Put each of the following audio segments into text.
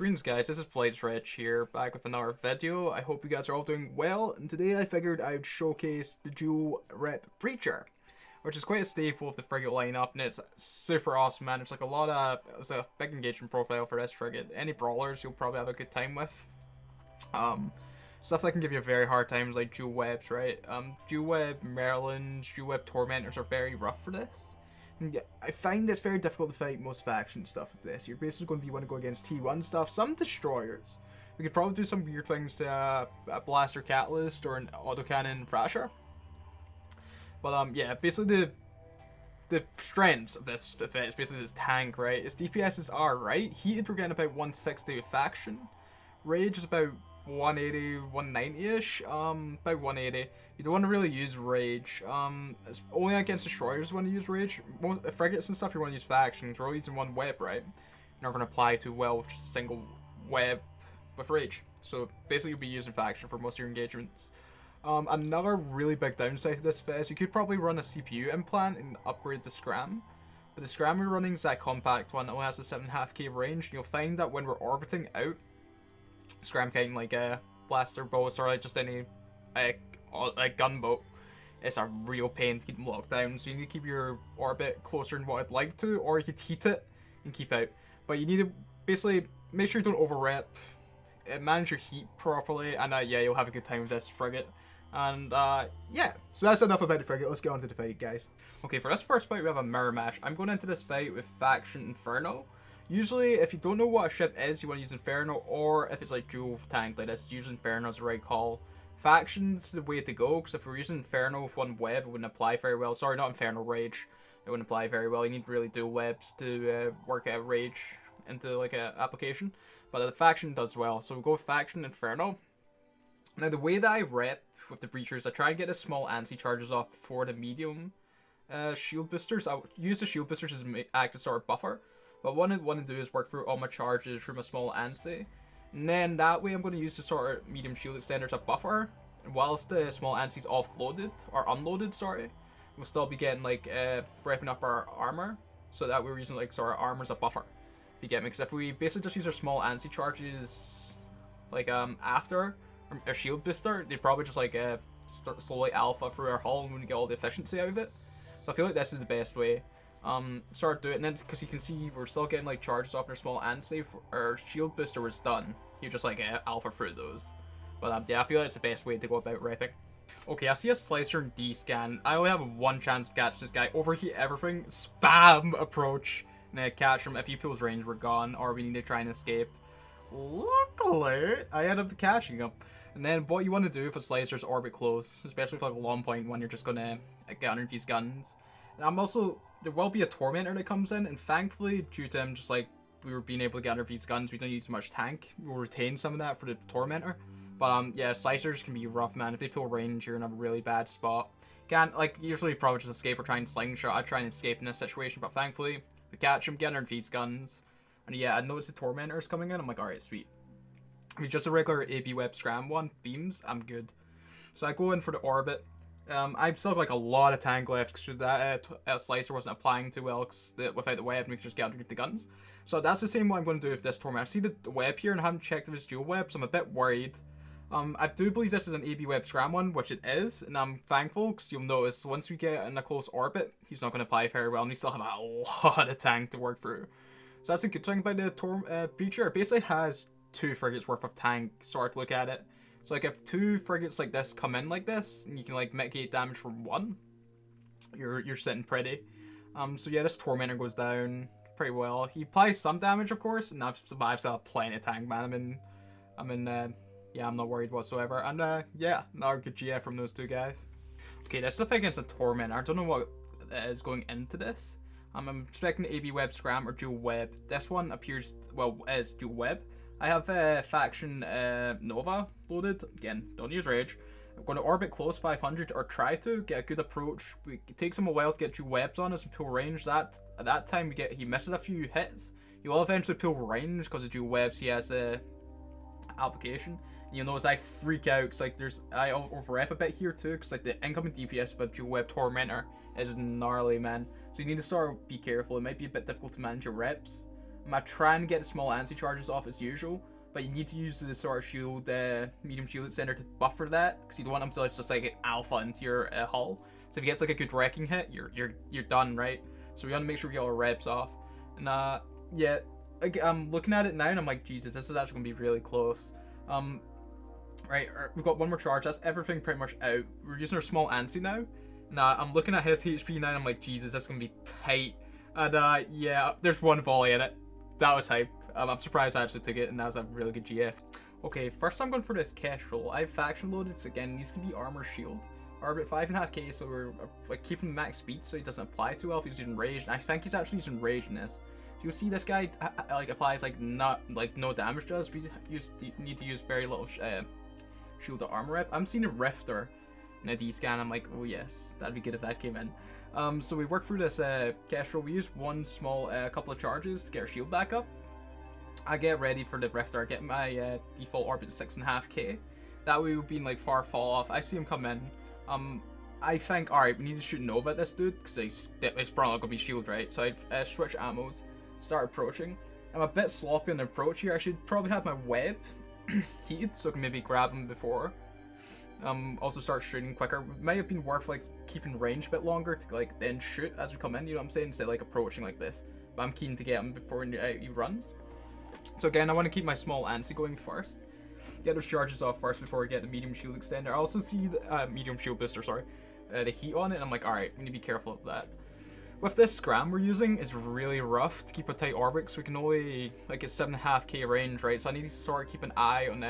Greetings guys, this is Blaze Rich here, back with another video. I hope you guys are all doing well, and today I figured I'd showcase the dual rep Preacher, which is quite a staple of the Frigate lineup, and it's super awesome, man. It's a big engagement profile for this Frigate. Any brawlers you'll probably have a good time with. Stuff that can give you a very hard time is like dual webs, right? Dual web Merlins, dual web Tormentors are very rough for this. And yeah, I find it's very difficult to fight most faction stuff with this. You're basically going to want to go against T1 stuff, some destroyers. We could probably do some weird things to a Blaster Catalyst or an Autocannon Thrasher. But yeah, basically the strengths of this effect is basically this tank, right? Its DPSs are right. Heated we're getting about 160 with faction. Rage is about 180, 190-ish, about 180. You don't want to really use Rage. It's only against destroyers you want to use Rage. Most frigates and stuff you want to use factions. We're all using one web, right? You're not going to apply too well with just a single web with Rage. So basically you'll be using faction for most of your engagements. Another really big downside to this phase, you could probably run a CPU implant and upgrade the Scram. But the Scram we're running is that compact one that only has a 7.5k range, and you'll find that when we're orbiting out, Scram kind like a blaster boats or like just any gunboat, it's a real pain to keep them locked down. So you need to keep your orbit closer than what I'd like to, or you could heat it and keep out. But you need to basically make sure you don't over rep, manage your heat properly, and yeah, you'll have a good time with this Frigate. And yeah, so that's enough about the Frigate. Let's get on to the fight, guys. Okay, for this first fight we have a mirror match. I'm going into this fight with Faction Inferno. Usually, if you don't know what a ship is, you want to use Inferno, or if it's like dual tank like this, use Inferno is the right call. Faction's the way to go, because if we're using Inferno with one web, it wouldn't apply very well. Sorry, not Inferno, Rage. It wouldn't apply very well. You need really dual webs to work out Rage into like a application. But the Faction does well, so we'll go with Faction Inferno. Now, the way that I rep with the Breachers, I try and get the small ANSI charges off before the medium shield boosters. I'll use the shield boosters as act as sort of buffer. But what I want to do is work through all my charges from a small ANSI. And then that way I'm going to use the sort of medium shield extender as a buffer. And whilst the small ANSI's offloaded, or unloaded, sorry, we'll still be getting like, repping up our armor. So that we're using like sort of armor as a buffer. You get me? Because if we basically just use our small ANSI charges, like after our shield booster, they'd probably just like slowly alpha through our hull and we get all the efficiency out of it. So I feel like this is the best way. Start doing it, and then because you can see we're still getting like charges off our small ANSI. Our shield booster was done. You just like alpha through those. But yeah, I feel like it's the best way to go about repping. Okay, I see a slicer and D-scan. I only have one chance to catch this guy. Overheat everything, spam approach, and then catch him. If he pulls range, we're gone, or we need to try and escape. Luckily, I end up catching him. And then what you want to do if a slicer is orbit close, especially for like a long point when you're just gonna get underneath these guns. And I'm also, there will be a Tormentor that comes in, and thankfully, due to him just like we were being able to get under these guns, we don't use much tank. We'll retain some of that for the Tormentor. But yeah, slicers can be rough, man. If they pull range, you're in a really bad spot. Can't, like, usually probably just escape or try and slingshot. I try and escape in this situation, but thankfully, we catch him, get under these guns. And yeah, I noticed the Tormentor is coming in. I'm like, alright, sweet. If it's just a regular AB web scram one, beams, I'm good. So I go in for the orbit. I've still got like a lot of tank left because that slicer wasn't applying too well without the web, and we could just get underneath the guns. So that's the same what I'm going to do with this Tormentor. I see the web here and I haven't checked if it's dual web, so I'm a bit worried. I do believe this is an AB web scram one, which it is, and I'm thankful because you'll notice once we get in a close orbit, he's not going to apply very well, and we still have a lot of tank to work through. So that's a good thing about the Preacher. It basically has 2 frigates worth of tank, sort of look at it. So like if 2 frigates like this come in like this, and you can like mitigate damage from 1, you're sitting pretty. So yeah, this Tormentor goes down pretty well. He applies some damage, of course, and I've still have plenty of tank, man. Yeah, I'm not worried whatsoever. And yeah, another good GF from those 2 guys. Okay, this is the fight against a Tormentor. I don't know what is going into this. I'm expecting AB web scram or dual web. This one appears, well, as dual web. I have Faction Nova loaded. Again, don't use Rage. I'm going to orbit close 500 or try to get a good approach. It takes him a while to get 2 webs on us and pull range. At that time he misses a few hits. He will eventually pull range because of dual webs. He has a application. And you'll notice I freak out because like I overrep a bit here too because like the incoming DPS but dual web Tormentor is gnarly, man. So you need to sort of be careful. It might be a bit difficult to manage your reps. I'm trying to get the small anti-charges off as usual, but you need to use the sort of shield, medium shield extender to buffer that, because you don't want them to just like get alpha into your hull. So if he gets like a good wrecking hit, you're done, right? So we want to make sure we get our reps off. And yeah, I'm looking at it now and I'm like, Jesus, this is actually gonna be really close. Right, we've got one more charge. That's everything pretty much out. We're using our small anti now. Nah, I'm looking at his HP now and I'm like, Jesus, that's gonna be tight. And yeah, there's one volley in it. That was hype. I'm surprised I actually took it, and that was a really good GF. Okay, first I'm going for this Kestrel. I have faction loaded, so again, these can be armor shield. Orbit 5.5k, so we're like keeping max speed so he doesn't apply too well if he's using rage. And I think he's actually using rage in this. Do you see this guy like applies like no damage to us? We need to use very little shield to armor rep. I'm seeing a Rifter in a D scan. I'm like, oh yes, that'd be good if that came in. So we work through this Kestrel. We use one small couple of charges to get our shield back up. I get ready for the Rifter. I get my default orbit to 6.5k. That way we've been like far fall off. I see him come in. I think, alright, we need to shoot Nova at this dude, because it's probably not going to be shield, right? So I switch ammos, start approaching. I'm a bit sloppy on the approach here. I should probably have my web heated, so I can maybe grab him before. Also start shooting quicker. It might have been worth like keeping range a bit longer to like then shoot as we come in, you know what I'm saying? Instead of like approaching like this. But I'm keen to get him before he runs. So again, I want to keep my small anti going first. Get those charges off first before we get the medium shield extender. I also see the medium shield booster, sorry, the heat on it, and I'm like, alright, we need to be careful of that. With this scram we're using, it's really rough to keep a tight orbit, so we can only like get 7.5k range, right? So I need to sort of keep an eye on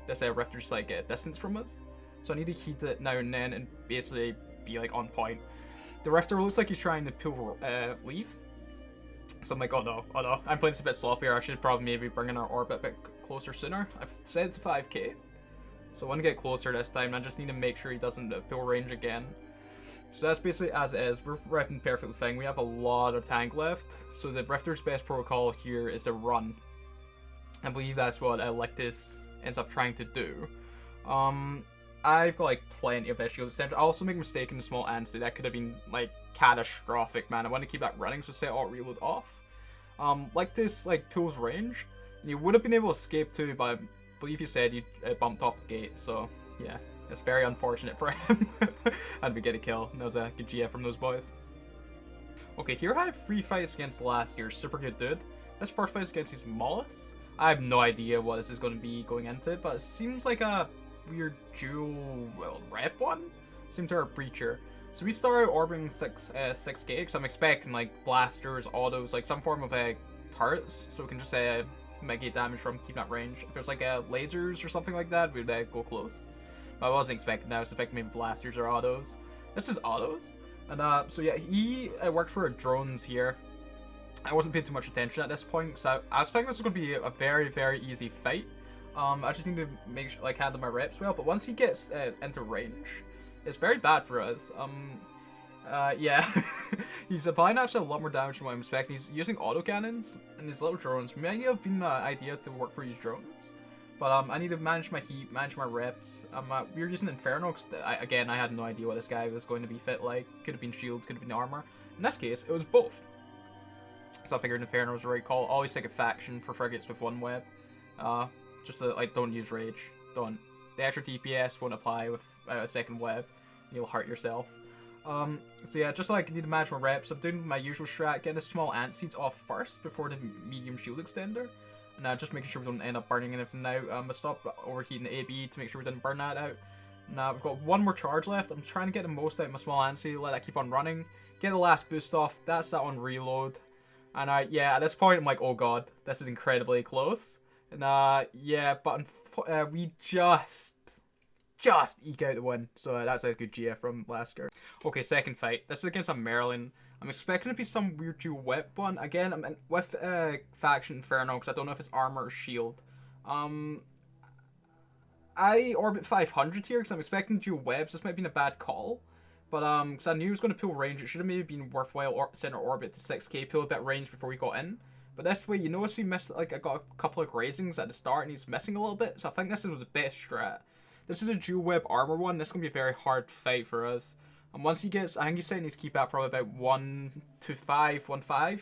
this Rifter's like distance from us. So I need to heat it now and then and basically be like on point. The Rifter looks like he's trying to pull leave. So I'm like, oh no, I'm playing this a bit sloppier. I should probably maybe bring in our orbit a bit closer sooner. I've said it's 5k. So I want to get closer this time. I just need to make sure he doesn't pull range again. So that's basically as it is. We're repping perfectly fine. We have a lot of tank left. So the Rifter's best protocol here is to run. I believe that's what Electus ends up trying to do. I've got like plenty of shield extender. I also make a mistake in the small anti. That could have been like catastrophic, man. I want to keep that running, so set alt reload off. Like this like pulls range. You would have been able to escape too, but I believe you said you bumped off the gate, so yeah. It's very unfortunate for him. And we get a kill. That was a good GF from those boys. Okay, here I have 3 fights against last year. Super good dude. This first fight is against his Mollusk. I have no idea what this is going to be going into, but it seems like a weird dual rep one. Seems to our Breacher. So we started orbiting 6k, because I'm expecting like blasters, autos, like some form of turrets, so we can just mitigate damage from keeping that range. If there's like lasers or something like that, we'd go close. But I wasn't expecting that. I was expecting maybe blasters or autos. This is autos. And so yeah, he works for drones here. I wasn't paying too much attention at this point, so I was thinking this was going to be a very, very easy fight. I just need to make sure, like, handle my reps well. But once he gets into range, it's very bad for us. Yeah, he's applying actually a lot more damage than what I'm expecting. He's using autocannons and his little drones. May have been an idea to work for these drones. But I need to manage my heat, manage my reps. We were using Inferno, because again, I had no idea what this guy was going to be fit like. Could have been shield, could have been armor. In this case, it was both. So I figured Inferno was the right call. Always take a faction for frigates with one web. Just like, don't use rage. Don't. The extra DPS won't apply with a second web. You'll hurt yourself. So yeah, just like I need to manage my reps. I'm doing my usual strat, getting the small ant seeds off first before the medium shield extender. And just making sure we don't end up burning anything now. I stopped overheating the AB to make sure we didn't burn that out. Now we've got one more charge left. I'm trying to get the most out of my small anti, let that keep on running. Get the last boost off. That's that on reload. And yeah, at this point I'm like, oh god, this is incredibly close. And yeah, but we just eke out the win. So that's a good GF from Lasker. Okay, second fight. This is against a Merlin. I'm expecting it to be some weird dual whip one. Again, I'm in with Faction Inferno, because I don't know if it's armor or shield. I orbit 500 here, because I'm expecting dual webs. This might have been a bad call. But because I knew it was going to pull range, it should have maybe been worthwhile center orbit to 6k, pull a bit range before we got in. But this way, you notice we missed, like, I got a couple of grazings at the start, and he's missing a little bit. So I think this was the best strat. This is a dual web armor one. This is going to be a very hard fight for us. And once he gets, I think he's saying he's keep out probably about 1 to 5, 1-5.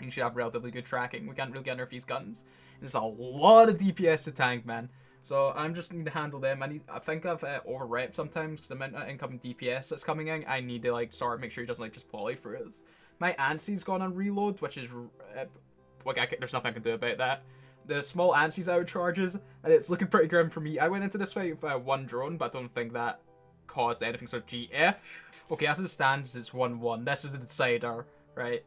You should have relatively good tracking. We can't really get nerf these guns. And there's a lot of DPS to tank, man. So I'm just need to handle them. I think I've over-rep sometimes because the amount of incoming DPS that's coming in. I need to like make sure he doesn't like just volley through us. My ANSY's gone on reload, which is like there's nothing I can do about that. The small ANSY's out of charges, and it's looking pretty grim for me. I went into this fight with one drone, but I don't think that caused anything. So GF. Okay, as it stands, it's 1-1. This is the decider, right?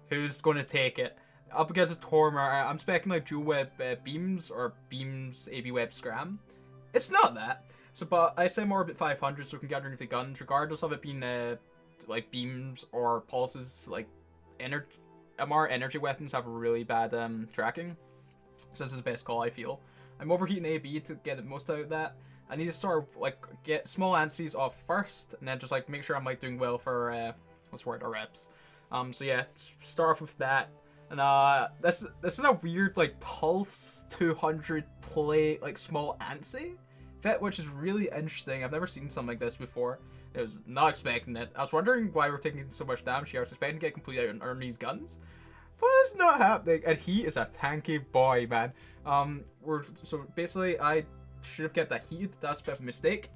Who's going to take it? Up against a Tormer, I'm expecting like dual web beams or beams AB web scram. It's not that. So, but I say more orbit 500 so we can get underneath the guns, regardless of it being like beams or pulses. Like MR energy weapons have really bad tracking. So this is the best call, I feel. I'm overheating AB to get the most out of that. I need to start like get small ANSYs off first, and then just like make sure I'm like doing well for what's the word, our reps. So yeah, start off with that. And this is a weird like pulse 200 play like small ANSY fit, which is really interesting. I've never seen something like this before. I was not expecting it. I was wondering why we're taking so much damage here. I was expecting to get completely out and earn these guns, but it's not happening. And he is a tanky boy, man. So basically I should have kept that heat. That's a bit of a mistake.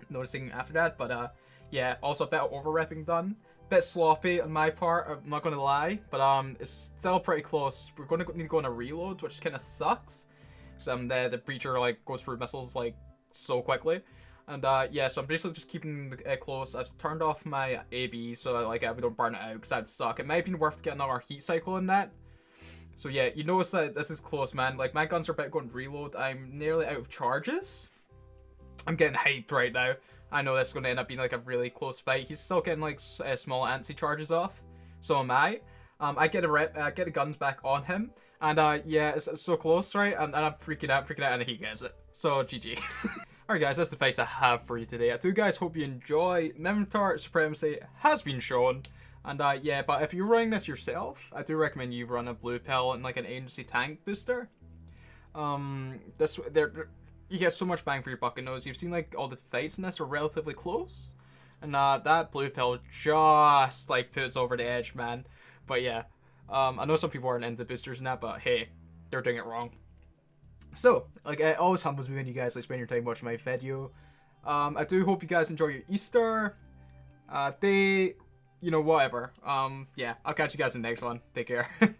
Noticing after that, but yeah, also a bit of over-repping done. Bit sloppy on my part, I'm not gonna lie, but it's still pretty close. We're gonna need to go on a reload, which kind of sucks. So the breacher like goes through missiles like so quickly, and yeah, so I'm basically just keeping it close. I've turned off my AB so that like we don't burn it out because that'd suck. It might have been worth getting another heat cycle in that. So yeah, you notice that this is close, man. Like my guns are about going reload. I'm nearly out of charges. I'm getting hyped right now. I know this is going to end up being like a really close fight. He's still getting like small ANSY charges off. So am I. I get the guns back on him. And yeah, it's so close, right? And I'm freaking out, and he gets it. So GG. Alright guys, that's the fights I have for you today. I do guys hope you enjoy. Minotaur Supremacy has been shown. And yeah, but if you're running this yourself, I do recommend you run a blue pill and like an agency tank booster. You get so much bang for your buck. And you've seen like all the fights in this are relatively close, and that blue pill just like puts over the edge, man. But yeah, I know some people aren't into boosters and that, but hey, they're doing it wrong. So like it always humbles me when you guys like spend your time watching my video. I do hope you guys enjoy your Easter day, you know, whatever. Yeah, I'll catch you guys in the next one. Take care.